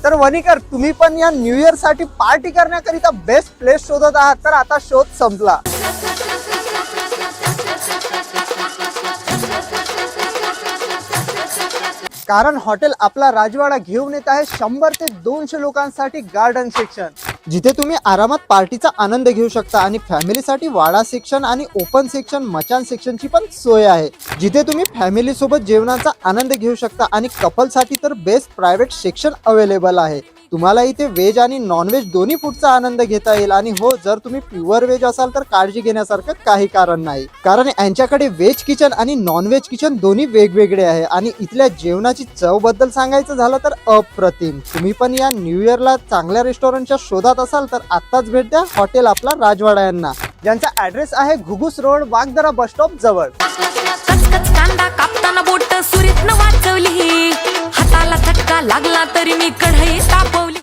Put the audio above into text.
तर वणीकर, तुम्ही पण या न्यू इयर साठी पार्टी करण्याकरिता बेस्ट प्लेस शोधत आहात, तर आता शोध संपला. कारण हॉटेल आपला राजवाडा घेऊन येत आहे 100 ते 200 लोकांसाठी गार्डन सेक्शन, जिथे तुम्ही आरामात पार्टीचा आनंद घेऊ शकता. आणि फॅमिलीसाठी वाडा सेक्शन आणि ओपन सेक्शन, मचान सेक्शनची पण सोय आहे, जिथे तुम्ही फॅमिली सोबत जेवणाचा आनंद घेऊ शकता. आणि कपलसाठी तर बेस्ट प्रायव्हेट सेक्शन अवेलेबल आहे. तुम्हाला इथे व्हेज आणि नॉन व्हेज दोन्ही फूडचा आनंद घेता येईल. आणि हो, जर तुम्ही प्युअर व्हेज असाल तर काळजी घेण्यासारखं काही कारण नाही, कारण यांच्याकडे व्हेज किचन आणि नॉन व्हेज किचन दोन्ही वेगवेगळे आहे. आणि इथल्या जेवणाची चव बद्दल सांगायचं झालं तर अप्रतिम. तुम्ही पण या न्यू इयरला चांगल्या रेस्टॉरंटच्या शोधात असाल तर आत्ताच भेट द्या हॉटेल आपला राजवाडा यांना, ज्यांचा ऍड्रेस आहे घुगुस रोड, वाघदरा बस स्टॉप जवळ. कांदा कापताना बोट सुरीत न वाचवली, हाताला चटका लागला तरी मी कढई